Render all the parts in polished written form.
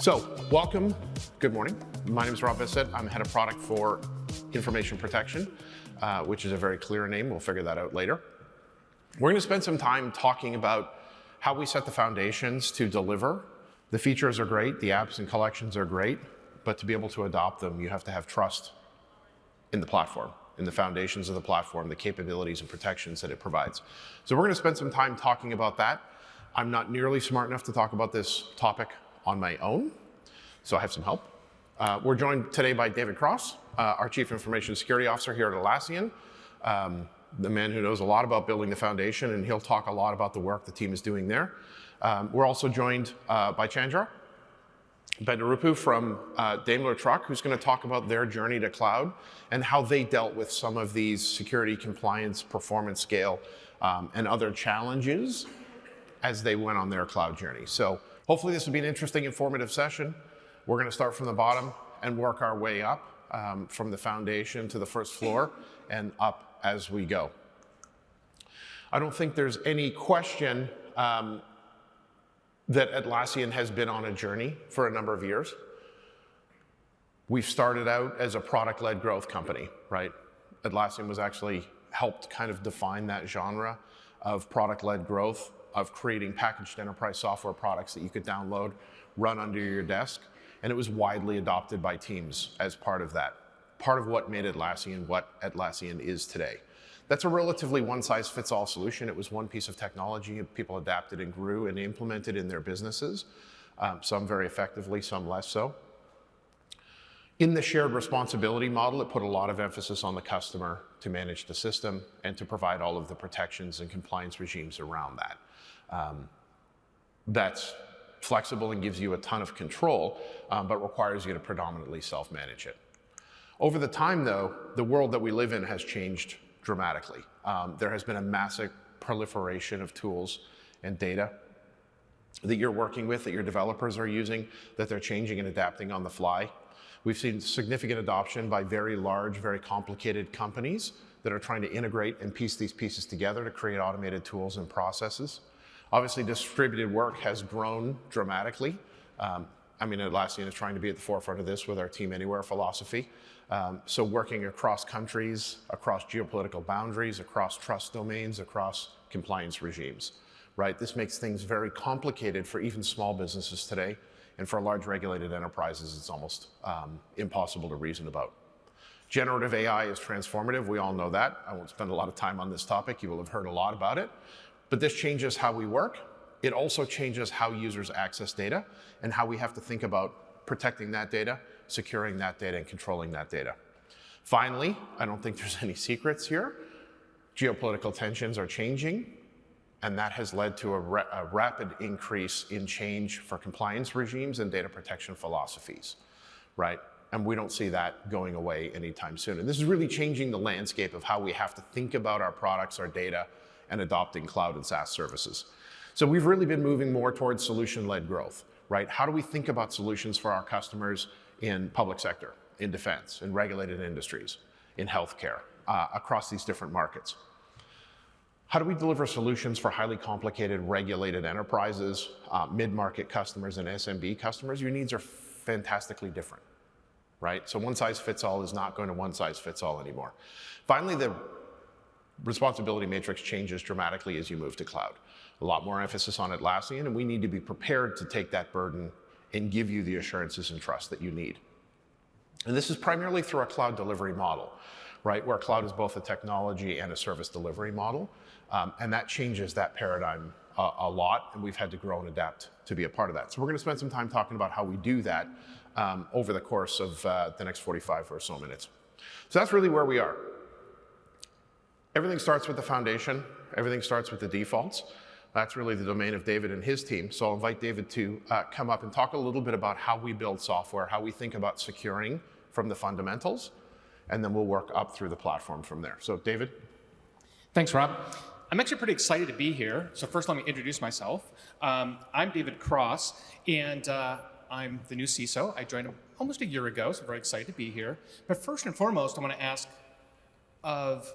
So, welcome, good morning. My name is Rob Bissett. I'm head of product for information protection, which is a very clear name. We'll figure that out later. We're gonna spend some time talking about how we set the foundations to deliver. The features are great, the apps and collections are great, but to be able to adopt them, you have to have trust in the platform, in the foundations of the platform, the capabilities and protections that it provides. So we're gonna spend some time talking about that. I'm not nearly smart enough to talk about this topic on my own, so I have some help. We're joined today by David Cross, our Chief Information Security Officer here at Atlassian, the man who knows a lot about building the foundation, and he'll talk a lot about the work the team is doing there. We're also joined by Chandra Bendarapu from Dailmer Truck, who's going to talk about their journey to cloud and how they dealt with some of these security, compliance, performance scale, and other challenges as they went on their cloud journey. So hopefully this will be an interesting, informative session. We're going to start from the bottom and work our way up from the foundation to the first floor and up as we go. I don't think there's any question that Atlassian has been on a journey for a number of years. We've started out as a product-led growth company, right? Atlassian was actually helped kind of define that genre of product-led growth, of creating packaged enterprise software products that you could download, run under your desk, and it was widely adopted by teams as part of that. Part of what made Atlassian what Atlassian is today. That's a relatively one-size-fits-all solution. It was one piece of technology, and people adapted and grew and implemented in their businesses, some very effectively, some less so. In the shared responsibility model, it put a lot of emphasis on the customer to manage the system and to provide all of the protections and compliance regimes around that. That's flexible and gives you a ton of control, but requires you to predominantly self-manage it. Over the time, though, the world that we live in has changed dramatically. There has been a massive proliferation of tools and data that you're working with, that your developers are using, that they're changing and adapting on the fly. We've seen significant adoption by very large, very complicated companies that are trying to integrate and piece these pieces together to create automated tools and processes. Obviously, distributed work has grown dramatically. Atlassian is trying to be at the forefront of this with our Team Anywhere philosophy. So working across countries, across geopolitical boundaries, across trust domains, across compliance regimes, right? This makes things very complicated for even small businesses today, and for large regulated enterprises, it's almost impossible to reason about. Generative AI is transformative, we all know that. I won't spend a lot of time on this topic, you will have heard a lot about it. But this changes how we work. It also changes how users access data and how we have to think about protecting that data, securing that data, and controlling that data. Finally, I don't think there's any secrets here. Geopolitical tensions are changing, and that has led to a rapid increase in change for compliance regimes and data protection philosophies, right? And we don't see that going away anytime soon. And this is really changing the landscape of how we have to think about our products, our data, and adopting cloud and SaaS services. So we've really been moving more towards solution-led growth, right? How do we think about solutions for our customers in public sector, in defense, in regulated industries, in healthcare, across these different markets? How do we deliver solutions for highly complicated regulated enterprises, mid-market customers, and SMB customers? Your needs are fantastically different, right? So one size fits all is not going to one size fits all anymore. Finally, the responsibility matrix changes dramatically as you move to cloud. A lot more emphasis on Atlassian, and we need to be prepared to take that burden and give you the assurances and trust that you need. And this is primarily through a cloud delivery model, right? Where cloud is both a technology and a service delivery model. And that changes that paradigm a lot, and we've had to grow and adapt to be a part of that. So we're gonna spend some time talking about how we do that over the course of the next 45 or so minutes. So that's really where we are. Everything starts with the foundation. Everything starts with the defaults. That's really the domain of David and his team. So I'll invite David to come up and talk a little bit about how we build software, how we think about securing from the fundamentals, and then we'll work up through the platform from there. So David. Thanks, Rob. I'm actually pretty excited to be here. So first let me introduce myself. I'm David Cross, and I'm the new CISO. I joined almost a year ago, so I'm very excited to be here. But first and foremost, I want to ask of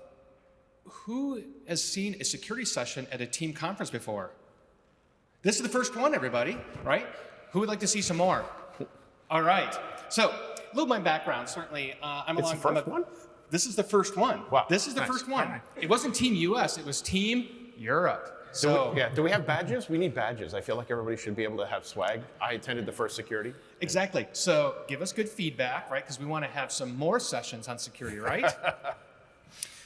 who has seen a security session at a team conference before? This is the first one, everybody, right? Who would like to see some more? All right. So, a little of my background, certainly. It's the first one? This is the first one. Wow, This is the nice. first one. All right. It wasn't Team US, it was Team Europe. So, Do we have badges? We need badges. I feel like everybody should be able to have swag. I attended the first security. exactly. So, give us good feedback, right? Because we want to have some more sessions on security, right?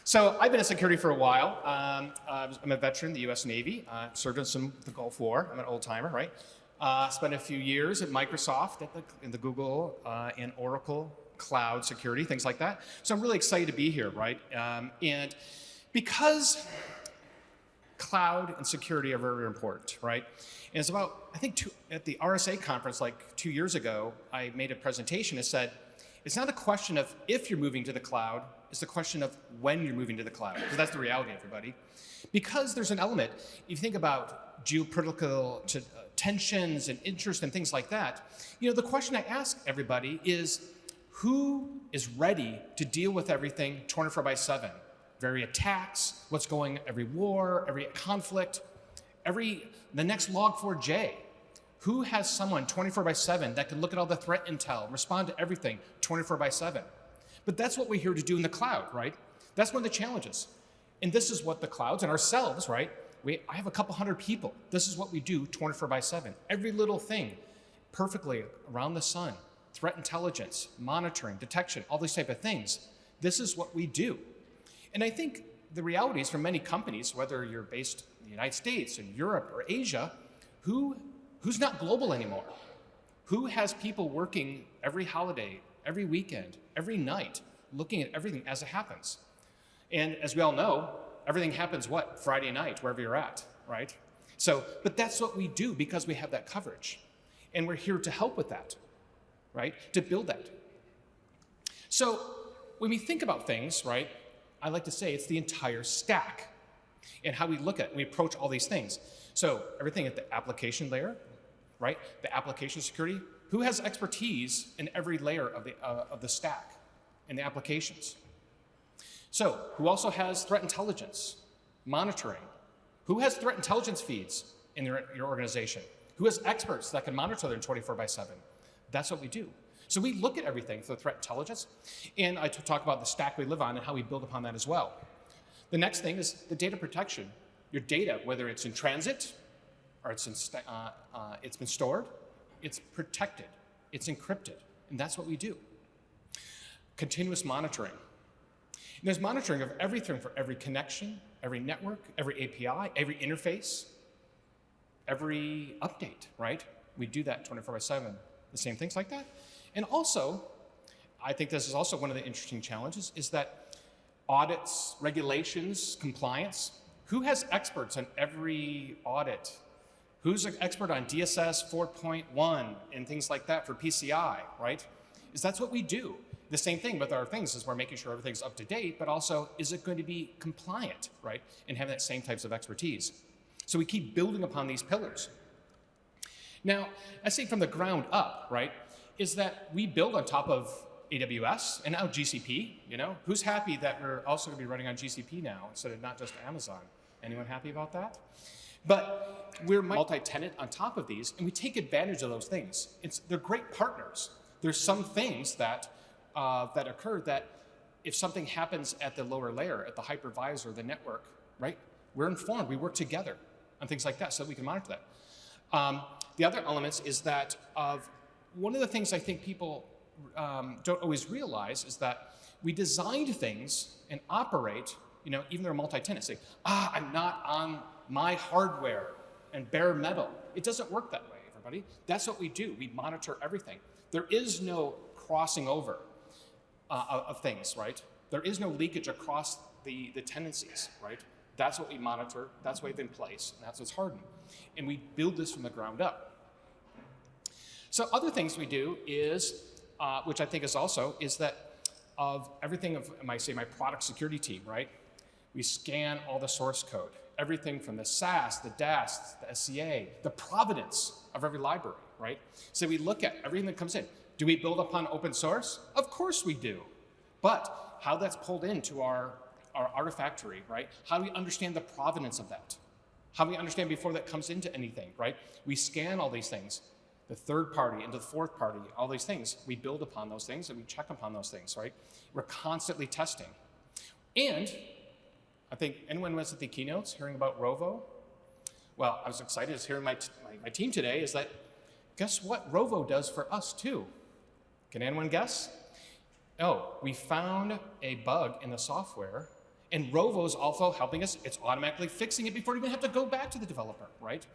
So, I've been in security for a while. I'm a veteran of the US Navy. Served in the Gulf War. I'm an old timer, right? Spent a few years at Microsoft, in the Google and Oracle cloud security, things like that. So I'm really excited to be here, right? And because cloud and security are very important, right? And it's about, I think at the RSA conference like 2 years ago, I made a presentation that said, it's not a question of if you're moving to the cloud, it's the question of when you're moving to the cloud, because that's the reality, everybody. Because there's an element, if you think about geopolitical tensions and interest and things like that, the question I ask everybody is, who is ready to deal with everything 24/7? Every attacks, what's going, every war, every conflict, the next log4j. Who has someone 24/7 that can look at all the threat intel, respond to everything 24/7? But that's what we're here to do in the cloud, right? That's one of the challenges. And this is what the clouds and ourselves, right? I have a couple hundred people. This is what we do 24/7. Every little thing perfectly around the sun, threat intelligence, monitoring, detection, all these type of things. This is what we do. And I think the reality is for many companies, whether you're based in the United States, in Europe, or Asia, who's not global anymore? Who has people working every holiday, every weekend, every night, looking at everything as it happens? And as we all know, everything happens Friday night, wherever you're at, right? But that's what we do because we have that coverage. And we're here to help with that, right? To build that. So when we think about things, right, I like to say it's the entire stack and how we look at it, we approach all these things. So everything at the application layer, right? The application security, who has expertise in every layer of the stack in the applications? So who also has threat intelligence, monitoring? Who has threat intelligence feeds in your organization? Who has experts that can monitor them 24/7? That's what we do. So we look at everything for threat intelligence, and I talk about the stack we live on and how we build upon that as well. The next thing is the data protection. Your data, whether it's in transit or it's been stored, it's protected, it's encrypted, and that's what we do. Continuous monitoring. And there's monitoring of everything for every connection, every network, every API, every interface, every update, right? We do that 24/7, the same things like that. And also, I think this is also one of the interesting challenges, is that audits, regulations, compliance, who has experts on every audit? Who's an expert on DSS 4.1 and things like that for PCI, right? That's what we do. The same thing with our things is we're making sure everything's up to date, but also is it going to be compliant, right? And having that same types of expertise. So we keep building upon these pillars. Now, I say from the ground up, right, is that we build on top of AWS and now GCP, Who's happy that we're also going to be running on GCP now instead of not just Amazon? Anyone happy about that? But we're multi-tenant on top of these, and we take advantage of those things. They're great partners. There's some things that occur that if something happens at the lower layer, at the hypervisor, the network, right, we're informed. We work together on things like that so that we can monitor that. The other elements is that one of the things I think people don't always realize is that we designed things and operate, even though multi-tenant, say, I'm not on my hardware and bare metal. It doesn't work that way, everybody. That's what we do. We monitor everything. There is no crossing over of things, right? There is no leakage across the tendencies, right? That's what we monitor. That's what we have in place. And that's what's hardened. And we build this from the ground up. So other things we do is, which I think is that of everything of my product security team, right? We scan all the source code, everything from the SAS, the DAS, the SCA, the provenance of every library, right? So we look at everything that comes in. Do we build upon open source? Of course we do. But how that's pulled into our Artifactory, right? How do we understand the provenance of that? How do we understand before that comes into anything, right? We scan all these things. the third party into the fourth party, all these things. We build upon those things and we check upon those things, right? We're constantly testing. And I think anyone was at the keynotes hearing about Rovo? Well, I was excited to hear my team today is that, guess what Rovo does for us too? Can anyone guess? Oh, we found a bug in the software, and Rovo's also helping us. It's automatically fixing it before we even have to go back to the developer, right?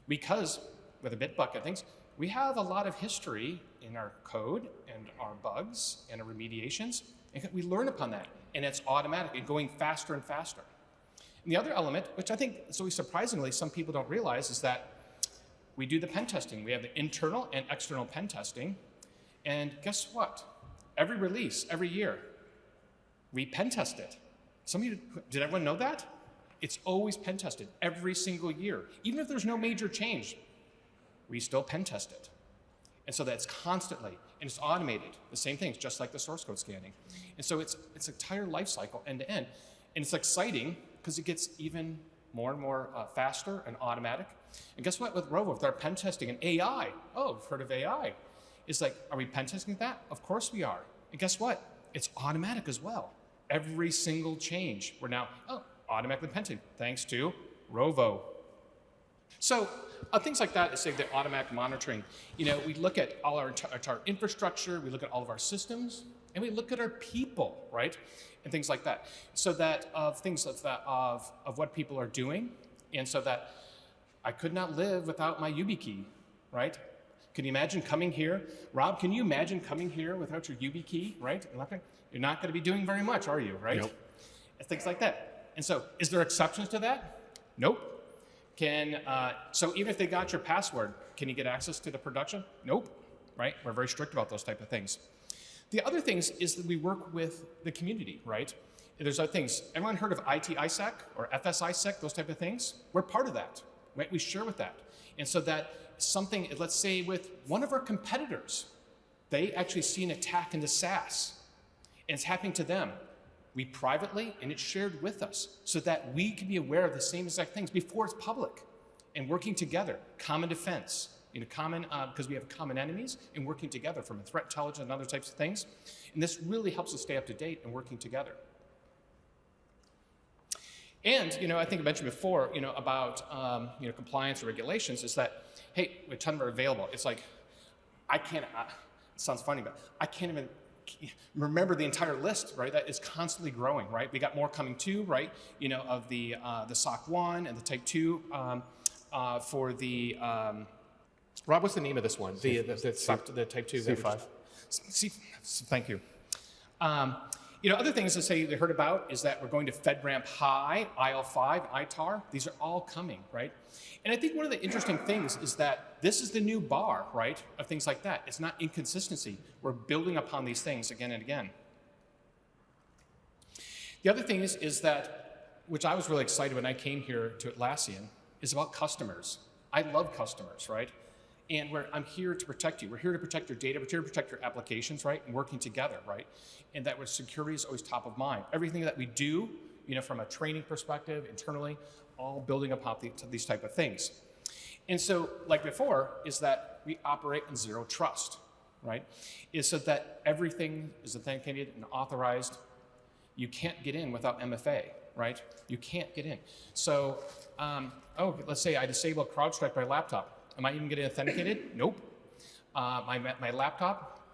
Because with a Bitbucket things, we have a lot of history in our code and our bugs and our remediations, and we learn upon that, and it's automatic and going faster and faster. And the other element, which I think is always surprisingly some people don't realize, is that we do the pen testing. We have the internal and external pen testing, and guess what? Every release, every year, we pen test it. Did everyone know that? It's always pen tested every single year. Even if there's no major change, we still pen test it. And so that's constantly, and it's automated. The same thing, just like the source code scanning. And so it's an entire life cycle end to end. And it's exciting because it gets even more and more faster and automatic. And guess what with Rovo, with our pen testing and AI, oh, you've heard of AI. It's like, are we pen testing that? Of course we are. And guess what? It's automatic as well. Every single change, we're now automatically pen testing, thanks to Rovo. So things like that is say the automatic monitoring. We look at all our entire infrastructure, we look at all of our systems, and we look at our people, right? And things like that. So that of what people are doing, and so that I could not live without my YubiKey, right? Can you imagine coming here? Rob, can you imagine coming here without your YubiKey, right? You're not going to be doing very much, are you, right? Nope. And things like that. And so, is there exceptions to that? Nope. So even if they got your password, can you get access to the production? Nope, right? We're very strict about those type of things. The other things is that we work with the community, right? There's other things. Everyone heard of IT ISAC or FSISEC, those type of things? We're part of that, right? We share with that. And so that something, let's say with one of our competitors, they actually see an attack into SaaS, and it's happening to them. We privately, and it's shared with us so that we can be aware of the same exact things before it's public, and working together, common defense, because we have common enemies, and working together from a threat intelligence and other types of things. And this really helps us stay up to date and working together. And, I think I mentioned before, about, compliance or regulations is that, hey, with ton are available. It's like, it sounds funny, but I can't even remember the entire list, right? That is constantly growing, right? We got more coming too, right? Of the SOC 1 and the Type 2 for the, Rob, what's the name of this one? The Type 2. C5. Thank you. Other things to say they heard about is that we're going to FedRAMP High, IL5, ITAR. These are all coming, right? And I think one of the interesting things is that this is the new bar, right, of things like that. It's not inconsistency. We're building upon these things again and again. The other thing is that, which I was really excited when I came here to Atlassian, is about customers. I love customers, right? And I'm here to protect you. We're here to protect your data. We're here to protect your applications, right? And working together, right? And that security is always top of mind. Everything that we do, from a training perspective, internally, all building upon these type of things. And so, like before, is that we operate in zero trust, right? Is so that everything is authenticated and authorized. You can't get in without MFA, right? You can't get in. So, let's say I disable CrowdStrike my laptop. Am I even getting authenticated? Nope. My laptop,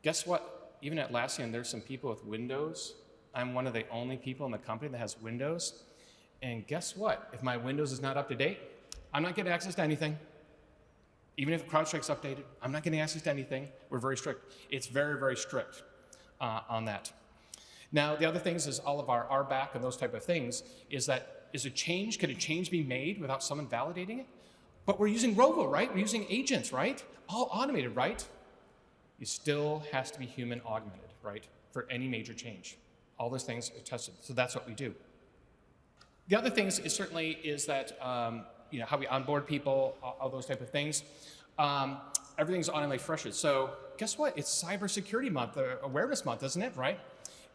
guess what? Even at Atlassian, there's some people with Windows. I'm one of the only people in the company that has Windows. And guess what? If my Windows is not up to date, I'm not getting access to anything. Even if CrowdStrike's updated, I'm not getting access to anything. We're very strict. It's very, very strict on that. Now, the other things is all of our RBAC and those type of things is that, could a change be made without someone validating it? But we're using Rovo, right? We're using agents, right? All automated, right? It still has to be human augmented, right? For any major change. All those things are tested. So that's what we do. The other things is certainly is that, how we onboard people, all those type of things. Everything's automatically freshened. So guess what? It's Cybersecurity Month, Awareness Month, isn't it, right?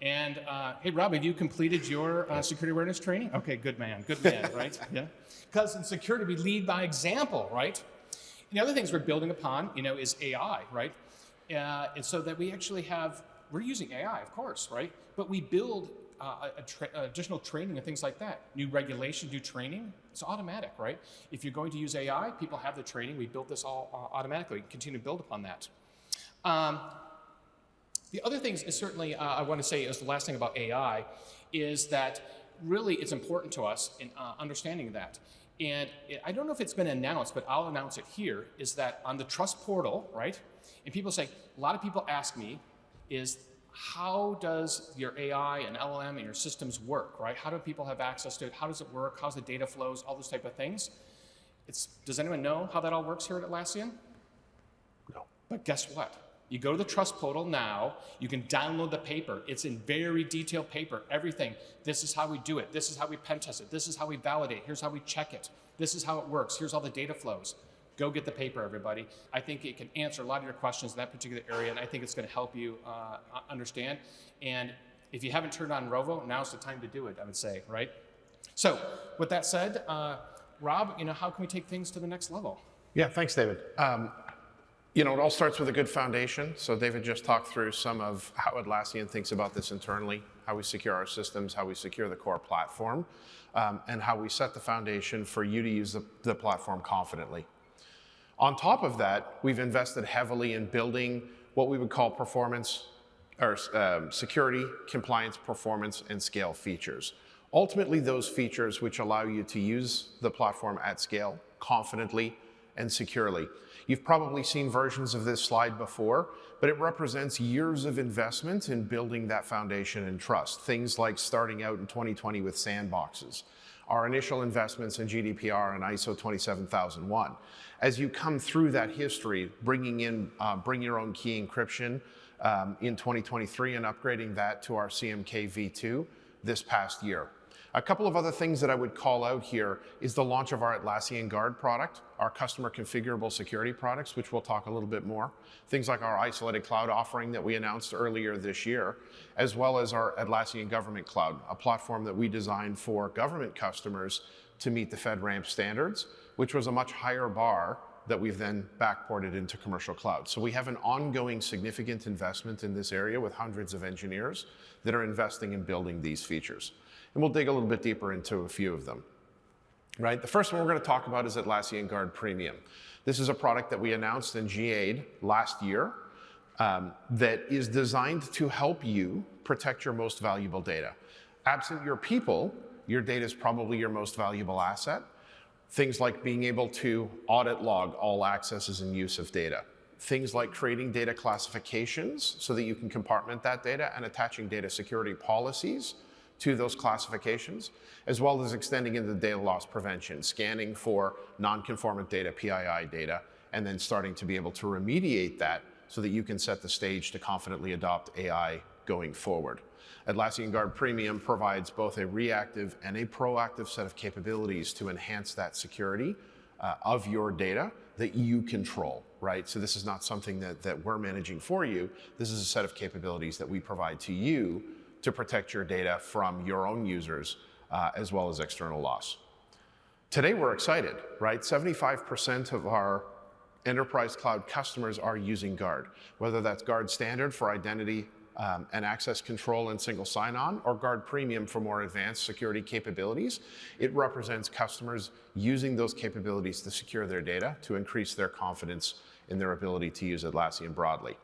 And hey, Rob, have you completed your security awareness training? Okay, good man, right? Yeah. Because in security, we lead by example, right? The other things we're building upon, is AI, right? And so that we actually we're using AI, of course, right? But we build additional training and things like that. New regulation, new training, it's automatic, right? If you're going to use AI, people have the training. We built this all automatically. Continue to build upon that. The other things is certainly, I want to say is the last thing about AI, is that really it's important to us in understanding that. And I don't know if it's been announced, but I'll announce it here, is that on the Trust portal, right? And people say, a lot of people ask me, is how does your AI and LLM and your systems work, right? How do people have access to it? How does it work? How's the data flows? All those type of things. Does anyone know how that all works here at Atlassian? No. But guess what? You go to the Trust portal now, you can download the paper. It's in very detailed paper, everything. This is how we do it. This is how we pen test it. This is how we validate. Here's how we check it. This is how it works. Here's all the data flows. Go get the paper, everybody. I think it can answer a lot of your questions in that particular area, and I think it's going to help you understand. And if you haven't turned on Rovo, now's the time to do it, I would say, right? So with that said, Rob, how can we take things to the next level? Yeah, thanks, David. It all starts with a good foundation. So David just talked through some of how Atlassian thinks about this internally, how we secure our systems, how we secure the core platform, and how we set the foundation for you to use the platform confidently. On top of that, we've invested heavily in building what we would call performance or security, compliance, performance, and scale features. Ultimately, those features which allow you to use the platform at scale, confidently, and securely. You've probably seen versions of this slide before, but it represents years of investment in building that foundation and trust. Things like starting out in 2020 with sandboxes, our initial investments in GDPR and ISO 27001. As you come through that history, bringing in bring your own key encryption in 2023 and upgrading that to our CMK v2 this past year. A couple of other things that I would call out here is the launch of our Atlassian Guard product, our customer configurable security products, which we'll talk a little bit more. Things like our isolated cloud offering that we announced earlier this year, as well as our Atlassian Government Cloud, a platform that we designed for government customers to meet the FedRAMP standards, which was a much higher bar that we've then backported into commercial cloud. So we have an ongoing significant investment in this area with hundreds of engineers that are investing in building these features. And we'll dig a little bit deeper into a few of them. Right? The first one we're going to talk about is Atlassian Guard Premium. This is a product that we announced and GA'd last year that is designed to help you protect your most valuable data. Absent your people, your data is probably your most valuable asset. Things like being able to audit log all accesses and use of data. Things like creating data classifications so that you can compartment that data and attaching data security policies to those classifications, as well as extending into data loss prevention, scanning for non-conformant data, PII data, and then starting to be able to remediate that so that you can set the stage to confidently adopt AI going forward. Atlassian Guard Premium provides both a reactive and a proactive set of capabilities to enhance that security of your data that you control, right? So this is not something that we're managing for you. This is a set of capabilities that we provide to you to protect your data from your own users as well as external loss. Today we're excited, right? 75% of our enterprise cloud customers are using Guard, whether that's Guard Standard for identity and access control and single sign-on, or Guard Premium for more advanced security capabilities. It represents customers using those capabilities to secure their data, to increase their confidence in their ability to use Atlassian broadly.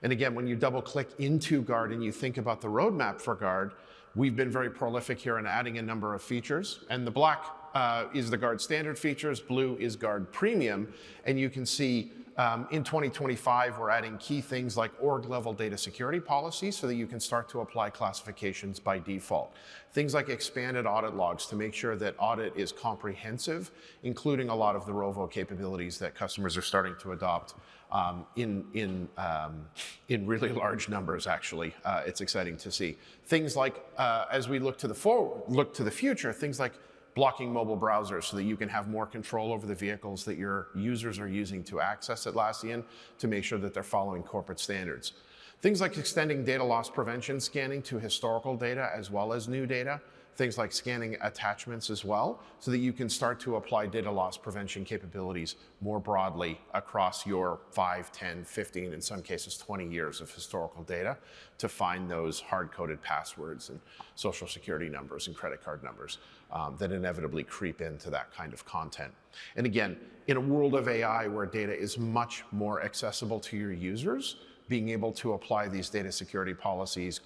And again, when you double click into Guard and you think about the roadmap for Guard, we've been very prolific here in adding a number of features. And the black is the Guard Standard features, blue is Guard Premium. And you can see in 2025, we're adding key things like org-level data security policies so that you can start to apply classifications by default. Things like expanded audit logs to make sure that audit is comprehensive, including a lot of the Rovo capabilities that customers are starting to adopt in really large numbers, actually. It's exciting to see. Things like, as we look to the future, things like blocking mobile browsers so that you can have more control over the vehicles that your users are using to access Atlassian to make sure that they're following corporate standards. Things like extending data loss prevention scanning to historical data as well as new data. things like scanning attachments as well, so that you can start to apply data loss prevention capabilities more broadly across your 5, 10, 15, in some cases 20 years of historical data to find those hard-coded passwords and social security numbers and credit card numbers that inevitably creep into that kind of content. And again, in a world of AI where data is much more accessible to your users, being able to apply these data security policies,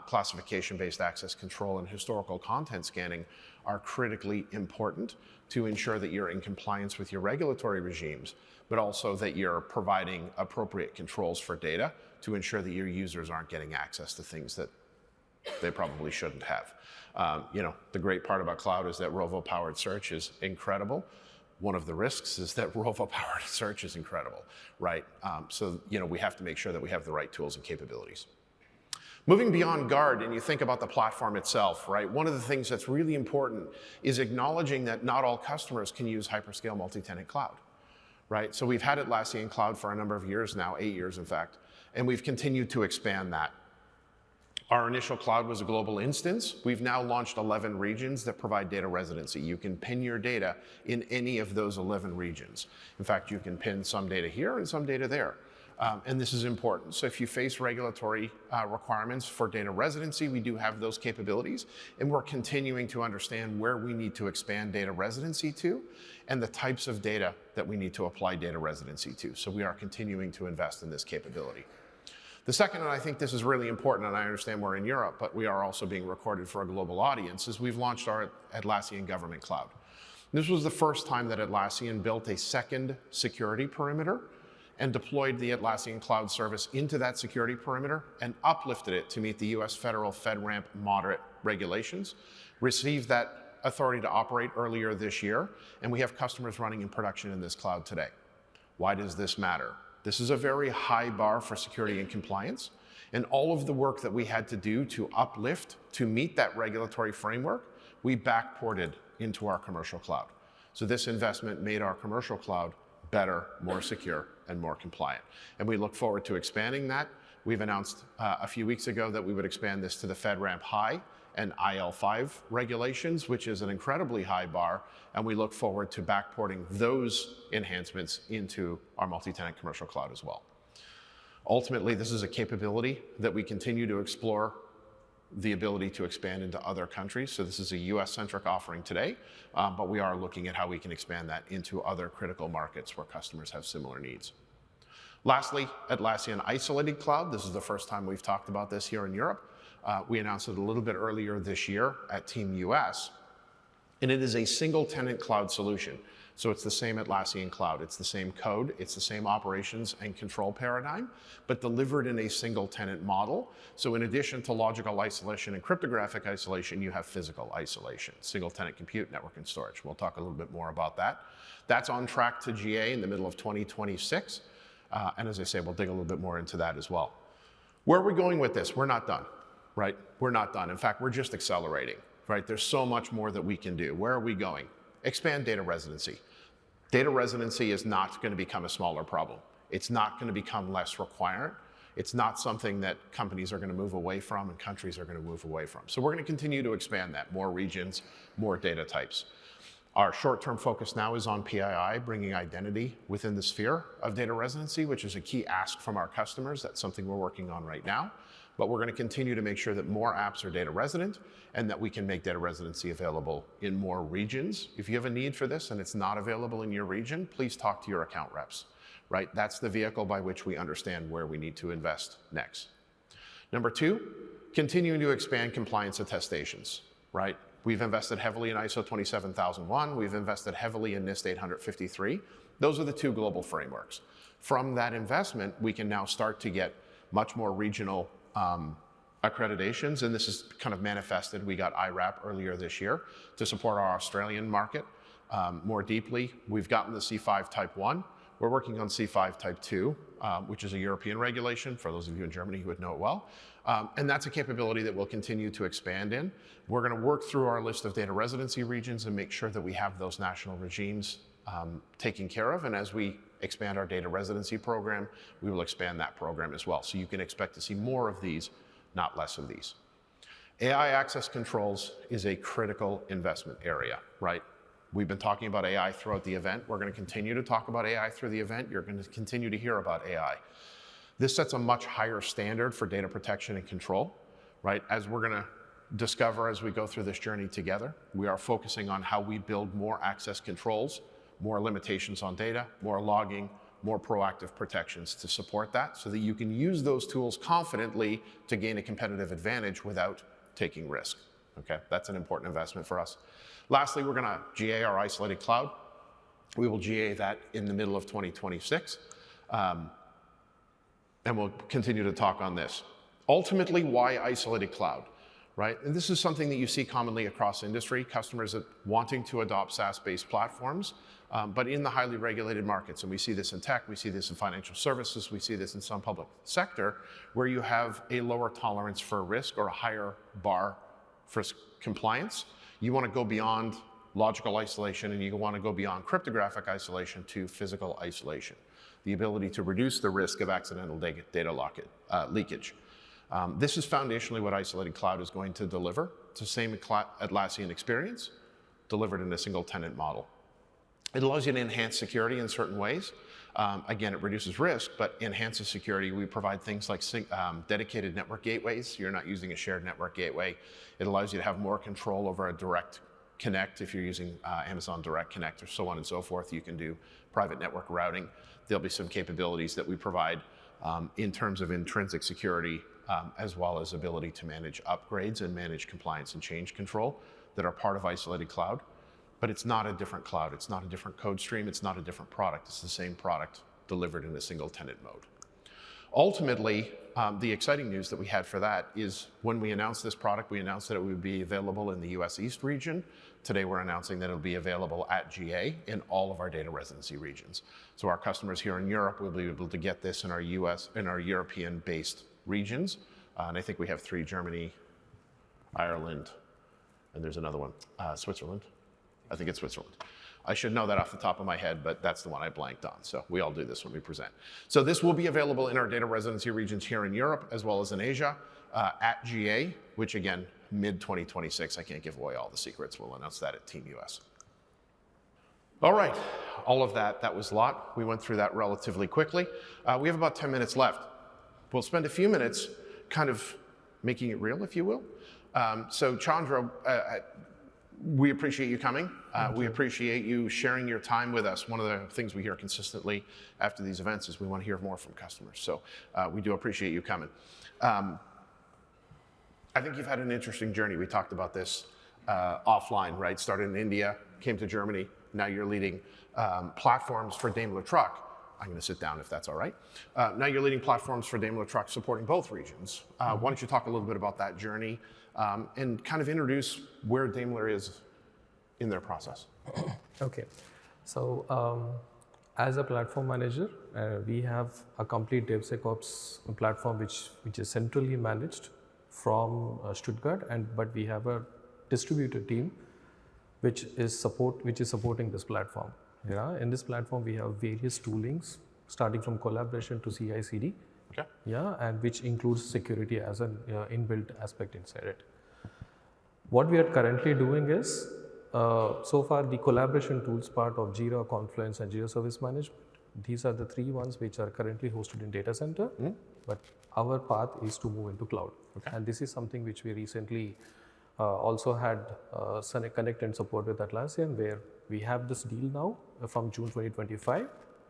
classification-based access control, and historical content scanning are critically important to ensure that you're in compliance with your regulatory regimes, but also that you're providing appropriate controls for data to ensure that your users aren't getting access to things that they probably shouldn't have. The great part about cloud is that Rovo-powered search is incredible. One of the risks is that Rovo-powered search is incredible, right? So we have to make sure that we have the right tools and capabilities. Moving beyond guard, and you think about the platform itself, right? One of the things that's really important is acknowledging that not all customers can use hyperscale multi-tenant cloud, right? So we've had Atlassian Cloud for a number of years now, 8 years in fact, and we've continued to expand that. Our initial cloud was a global instance. We've now launched 11 regions that provide data residency. You can pin your data in any of those 11 regions. In fact, you can pin some data here and some data there. And this is important. So if you face regulatory requirements for data residency, we do have those capabilities. And we're continuing to understand where we need to expand data residency to and the types of data that we need to apply data residency to. So we are continuing to invest in this capability. The second, and I think this is really important, and I understand we're in Europe, but we are also being recorded for a global audience, is we've launched our Atlassian Government Cloud. This was the first time that Atlassian built a second security perimeter and deployed the Atlassian Cloud Service into that security perimeter and uplifted it to meet the US federal FedRAMP moderate regulations, received that authority to operate earlier this year, and we have customers running in production in this cloud today. Why does this matter? This is a very high bar for security and compliance, and all of the work that we had to do to uplift to meet that regulatory framework, we backported into our commercial cloud. So this investment made our commercial cloud better, more secure, and more compliant. And we look forward to expanding that. We've announced a few weeks ago that we would expand this to the FedRAMP High and IL5 regulations, which is an incredibly high bar, and we look forward to backporting those enhancements into our multi-tenant commercial cloud as well. Ultimately, this is a capability that we continue to explore the ability to expand into other countries. So this is a US-centric offering today, but we are looking at how we can expand that into other critical markets where customers have similar needs. Lastly, Atlassian Isolated Cloud. This is the first time we've talked about this here in Europe. We announced it a little bit earlier this year at Team US, and it is a single tenant cloud solution. So it's the same Atlassian Cloud. It's the same code. It's the same operations and control paradigm, but delivered in a single tenant model. So in addition to logical isolation and cryptographic isolation, you have physical isolation, single tenant compute, network, and storage. We'll talk a little bit more about that. That's on track to GA in the middle of 2026. And as I say, we'll dig a little bit more into that as well. Where are we going with this? We're not done, right? We're not done. In fact, we're just accelerating, right? There's so much more that we can do. Where are we going? Expand data residency. Data residency is not going to become a smaller problem. It's not going to become less required. It's not something that companies are going to move away from and countries are going to move away from. So we're going to continue to expand that. More regions, more data types. Our short-term focus now is on PII, bringing identity within the sphere of data residency, which is a key ask from our customers. That's something we're working on right now. But we're going to continue to make sure that more apps are data resident and that we can make data residency available in more regions. If you have a need for this and it's not available in your region, please talk to your account reps, right? That's the vehicle by which we understand where we need to invest next. Number two, continuing to expand compliance attestations, right? We've invested heavily in ISO 27001. We've invested heavily in NIST 853. Those are the two global frameworks. From that investment, we can now start to get much more regional accreditations, and this is kind of manifested. We got IRAP earlier this year to support our Australian market more deeply. We've gotten the C5 Type 1. We're working on C5 Type 2, which is a European regulation, for those of you in Germany who would know it well. And that's a capability that we'll continue to expand in. We're going to work through our list of data residency regions and make sure that we have those national regimes taken care of. And as we expand our data residency program, we will expand that program as well. So you can expect to see more of these, not less of these. AI access controls is a critical investment area, right? We've been talking about AI throughout the event. We're going to continue to talk about AI through the event. You're going to continue to hear about AI. This sets a much higher standard for data protection and control, right? As we're going to discover as we go through this journey together, we are focusing on how we build more access controls, more limitations on data, more logging, more proactive protections to support that so that you can use those tools confidently to gain a competitive advantage without taking risk. Okay, that's an important investment for us. Lastly, we're going to GA our isolated cloud. We will GA that in the middle of 2026. And we'll continue to talk on this. Ultimately, why isolated cloud, right? And this is something that you see commonly across industry, customers wanting to adopt SaaS-based platforms, but in the highly regulated markets. And we see this in tech, we see this in financial services, we see this in some public sector, where you have a lower tolerance for risk or a higher bar for compliance. You want to go beyond logical isolation and you want to go beyond cryptographic isolation to physical isolation. The ability to reduce the risk of accidental data leakage. This is foundationally what isolated cloud is going to deliver. It's the same Atlassian experience, delivered in a single tenant model. It allows you to enhance security in certain ways. Again, it reduces risk, but enhances security. We provide things like dedicated network gateways. You're not using a shared network gateway. It allows you to have more control over a direct connect. If you're using Amazon Direct Connect or so on and so forth, you can do private network routing. There'll be some capabilities that we provide in terms of intrinsic security, as well as ability to manage upgrades and manage compliance and change control that are part of isolated cloud. But it's not a different cloud. It's not a different code stream. It's not a different product. It's the same product delivered in a single tenant mode. Ultimately, the exciting news that we had for that is when we announced this product, we announced that it would be available in the US East region. Today, we're announcing that it'll be available at GA in all of our data residency regions. So our customers here in Europe will be able to get this in our European-based regions. And I think we have 3: Germany, Ireland, and there's another one, Switzerland. I think it's Switzerland. I should know that off the top of my head, but that's the one I blanked on. So we all do this when we present. So this will be available in our data residency regions here in Europe, as well as in Asia, at GA, which again, mid-2026. I can't give away all the secrets. We'll announce that at Team US. All right, all of that was a lot. We went through that relatively quickly. We have about 10 minutes left. We'll spend a few minutes kind of making it real, if you will. So Chandra, we appreciate you coming. We appreciate you sharing your time with us. One of the things we hear consistently after these events is we want to hear more from customers. So we do appreciate you coming. I think you've had an interesting journey. We talked about this offline, right? Started in India, came to Germany. Now you're leading platforms for Daimler Truck. I'm going to sit down if that's all right. Now you're leading platforms for Daimler Truck supporting both regions. Why don't you talk a little bit about that journey and kind of introduce where Daimler is in their process. Okay, so as a platform manager, we have a complete DevSecOps platform which is centrally managed from Stuttgart, but we have a distributed team which is supporting this platform. Yeah, in this platform we have various toolings starting from collaboration to CI/CD. Okay. Yeah, and which includes security as an inbuilt aspect inside it. What we are currently doing is, so far the collaboration tools part of Jira, Confluence and Jira Service Management, these are the 3 ones which are currently hosted in data center, but our path is to move into cloud. Okay. And this is something which we recently also had connect and support with Atlassian, where we have this deal now from June 2025,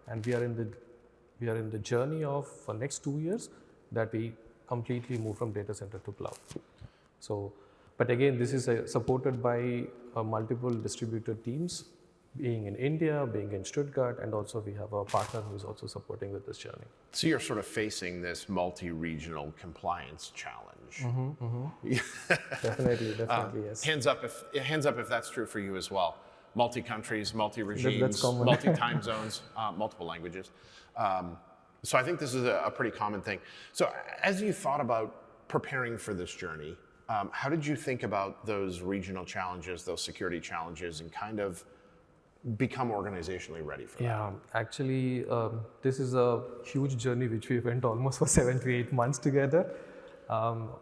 and we are in the journey of for next 2 years that we completely move from data center to cloud. So, but again, this is supported by multiple distributed teams, being in India, being in Stuttgart, and also we have a partner who is also supporting with this journey. So you're sort of facing this multi-regional compliance challenge. Definitely, yes. Hands up if that's true for you as well. Multi-countries, multi-regimes, That's common. multi-time zones, multiple languages. So I think this is a pretty common thing. So as you thought about preparing for this journey, how did you think about those regional challenges, those security challenges, and kind of become organizationally ready for that? Yeah, actually, this is a huge journey which we went almost for 7 to 8 months together.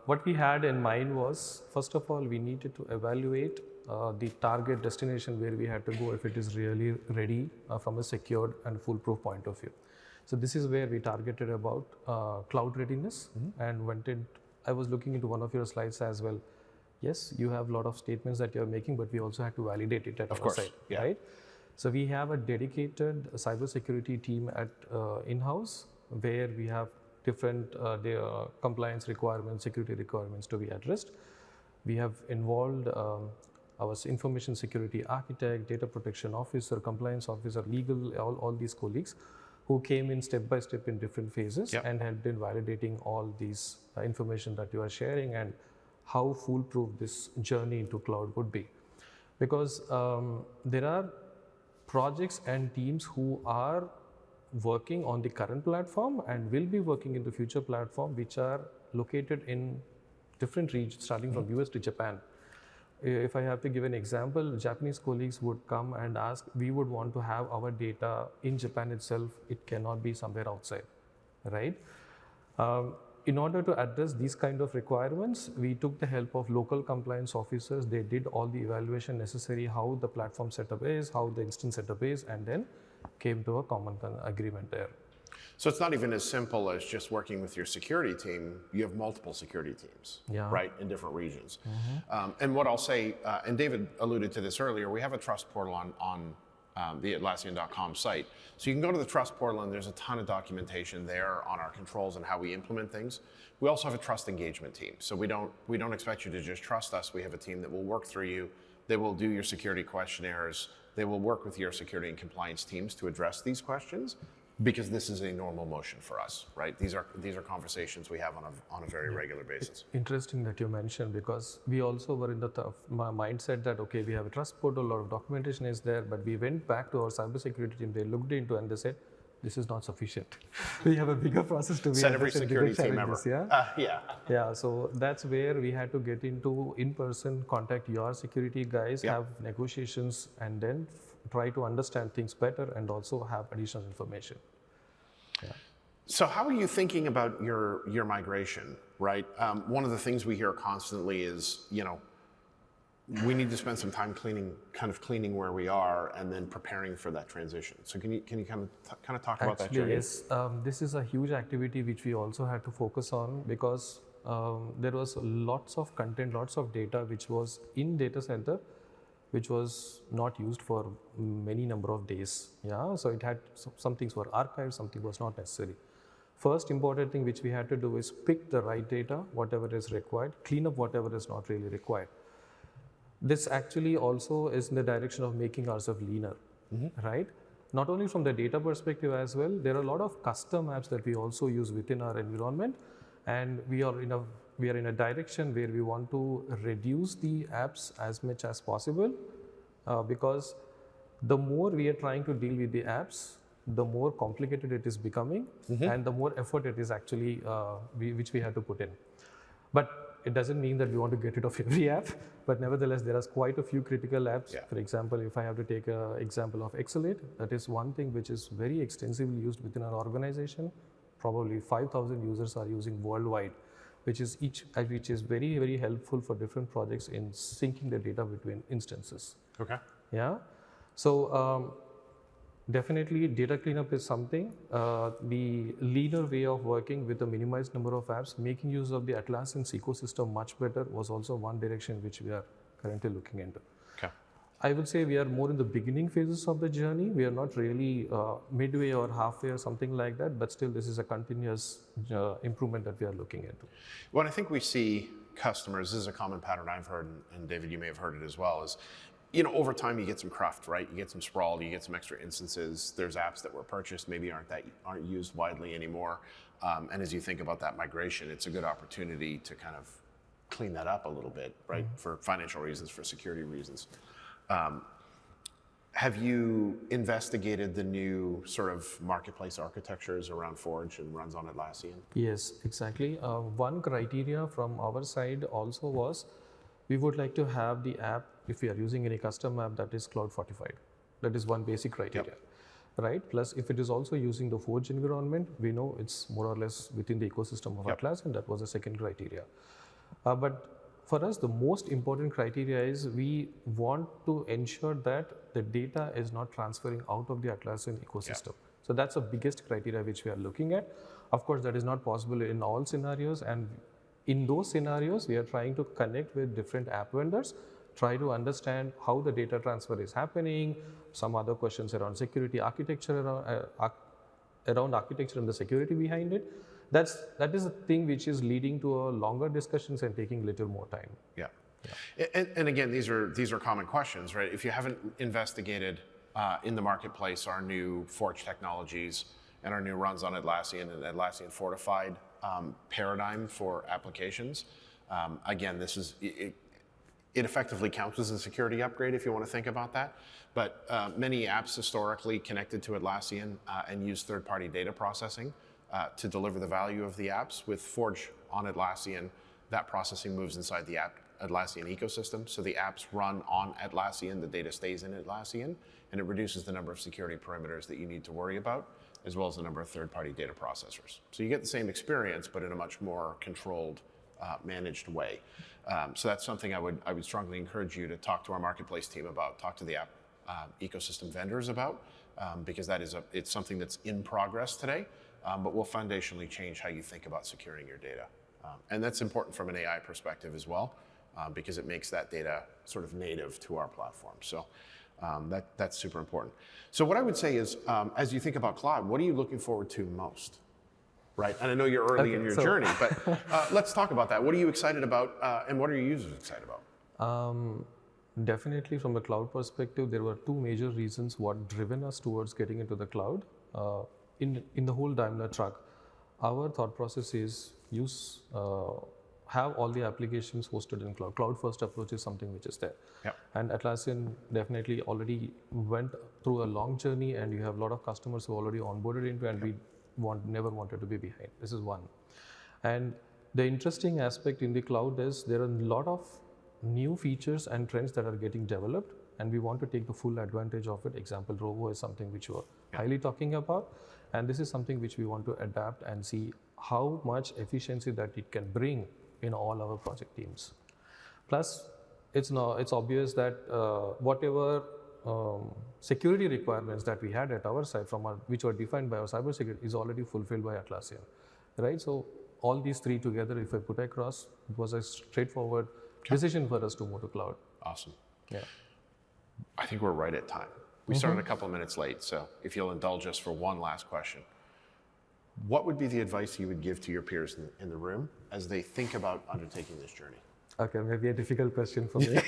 What we had in mind was, first of all, we needed to evaluate the target destination where we had to go if it is really ready from a secured and foolproof point of view. So this is where we targeted about cloud readiness and went in. I was looking into one of your slides as well. Yes, you have a lot of statements that you're making, but we also had to validate it at our side, right? So we have a dedicated cybersecurity team at in-house where we have different compliance requirements, security requirements to be addressed. We have involved our information security architect, data protection officer, compliance officer, legal, all these colleagues who came in step by step in different phases and helped in validating all these information that you are sharing and how foolproof this journey into cloud would be. Because there are projects and teams who are working on the current platform and will be working in the future platform, which are located in different regions, starting from US to Japan. If I have to give an example, Japanese colleagues would come and ask, we would want to have our data in Japan itself, it cannot be somewhere outside, right? In order to address these kind of requirements, we took the help of local compliance officers. They did all the evaluation necessary, how the platform setup is, how the instance setup is, and then came to a common agreement there. So it's not even as simple as just working with your security team. You have multiple security teams, right, in different regions. And what I'll say, and David alluded to this earlier, we have a trust portal on the Atlassian.com site. So you can go to the trust portal and there's a ton of documentation there on our controls and how we implement things. We also have a trust engagement team. So we don't expect you to just trust us. We have a team that will work through you. They will do your security questionnaires. They will work with your security and compliance teams to address these questions, because this is a normal motion for us, right? These are conversations we have on a very regular basis. It's interesting that you mentioned, because we also were in the mindset that, okay, we have a trust portal, a lot of documentation is there, but we went back to our cybersecurity team, they looked into and they said, this is not sufficient. We have a bigger process to be Said every security team member. Yeah, so that's where we had to get into in-person, contact your security guys, have negotiations, and then try to understand things better and also have additional information. So how are you thinking about your migration, right? One of the things we hear constantly is, we need to spend some time cleaning where we are and then preparing for that transition. So can you kind of talk about that journey? Yes, this is a huge activity which we also had to focus on, because there was lots of content, lots of data which was in data center, which was not used for many number of days. So it had some things were archived, something was not necessary. First important thing which we had to do is pick the right data, whatever is required, clean up whatever is not really required. This actually also is in the direction of making ourselves leaner, right? Not only from the data perspective as well, there are a lot of custom apps that we also use within our environment, and we are in a direction where we want to reduce the apps as much as possible, because the more we are trying to deal with the apps, the more complicated it is becoming, and the more effort it is actually which we have to put in. But it doesn't mean that we want to get rid of every app, but nevertheless, there are quite a few critical apps. For example, if I have to take an example of Excelate, that is one thing which is very extensively used within our organization. Probably 5,000 users are using worldwide, which is very, very helpful for different projects in syncing the data between instances. Okay. So definitely data cleanup is something. The leaner way of working with a minimized number of apps, making use of the Atlassian's ecosystem much better, was also one direction which we are currently looking into. Okay. I would say we are more in the beginning phases of the journey. We are not really midway or halfway or something like that, but still this is a continuous improvement that we are looking into. Well, I think we see customers, this is a common pattern I've heard, and David, you may have heard it as well, is over time you get some cruft, right? You get some sprawl, you get some extra instances. There's apps that were purchased, maybe aren't used widely anymore. And as you think about that migration, it's a good opportunity to kind of clean that up a little bit, right? For financial reasons, for security reasons. Have you investigated the new sort of marketplace architectures around Forge and runs on Atlassian? Yes, exactly. One criteria from our side also was, we would like to have the app, if we are using any custom app, that is cloud fortified. That is one basic criteria. right? Plus, if it is also using the Forge environment, we know it's more or less within the ecosystem of Atlassian. That was the second criteria. But for us, the most important criteria is we want to ensure that the data is not transferring out of the Atlassian ecosystem. So that's the biggest criteria which we are looking at. Of course, that is not possible in all scenarios, and in those scenarios, we are trying to connect with different app vendors, try to understand how the data transfer is happening, some other questions around security architecture, around architecture and the security behind it. That is the thing which is leading to a longer discussions and taking a little more time. Yeah. And again, these are common questions, right? If you haven't investigated in the marketplace our new Forge technologies and our new runs on Atlassian and Atlassian fortified paradigm for applications, again, it effectively counts as a security upgrade if you want to think about that. But many apps historically connected to Atlassian and use third-party data processing to deliver the value of the apps. With Forge on Atlassian, that processing moves inside the Atlassian ecosystem. So the apps run on Atlassian, the data stays in Atlassian, and it reduces the number of security perimeters that you need to worry about, as well as the number of third-party data processors. So you get the same experience, but in a much more controlled, managed way. So that's something I would strongly encourage you to talk to our marketplace team about, talk to the app ecosystem vendors about, because it's something that's in progress today, but will foundationally change how you think about securing your data. And that's important from an AI perspective as well, because it makes that data sort of native to our platform. So that's super important. So what I would say is, as you think about cloud, what are you looking forward to most? Right, and I know you're early in your journey, but let's talk about that. What are you excited about, and what are your users excited about? Definitely, from a cloud perspective, there were two major reasons what driven us towards getting into the cloud. In the whole Daimler Truck, our thought process is have all the applications hosted in cloud. Cloud first approach is something which is there. Yep. And Atlassian definitely already went through a long journey, and you have a lot of customers who already onboarded into, and we never wanted to be behind. This is one. And the interesting aspect in the cloud is there are a lot of new features and trends that are getting developed, and we want to take the full advantage of it. Example, Rovo is something which we are highly talking about, and this is something which we want to adapt and see how much efficiency that it can bring in all our project teams. Plus, it's obvious that whatever security requirements that we had at our side which were defined by our cybersecurity is already fulfilled by Atlassian, right? So all these three together, if I put across, it was a straightforward decision for us to move to cloud. Awesome. Yeah. I think we're right at time. We started a couple of minutes late, so if you'll indulge us for one last question. What would be the advice you would give to your peers in the room as they think about undertaking this journey? Okay, maybe a difficult question for me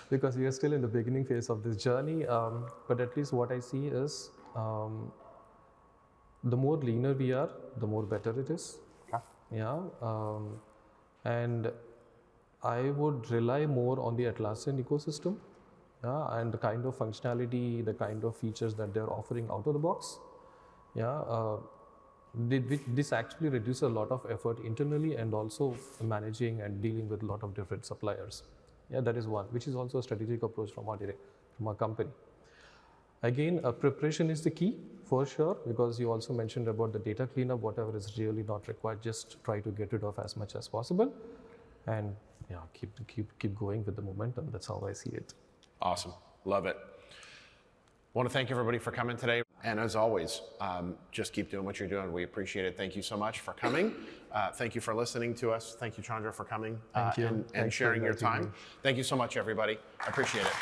because we are still in the beginning phase of this journey. But at least what I see is the more leaner we are, the more better it is. Okay. Yeah. And I would rely more on the Atlassian ecosystem and the kind of functionality, the kind of features that they're offering out of the box. Yeah. This actually reduces a lot of effort internally and also managing and dealing with a lot of different suppliers. Yeah, that is one, which is also a strategic approach from our company. Again, preparation is the key for sure, because you also mentioned about the data cleanup. Whatever is really not required, just try to get rid of as much as possible, and keep going with the momentum. That's how I see it. Awesome, love it. I want to thank everybody for coming today. And as always, just keep doing what you're doing. We appreciate it. Thank you so much for coming. Thank you for listening to us. Thank you, Chandra, for coming Thank you. and Thanks sharing for your inviting time. me. Thank you so much, everybody. I appreciate it.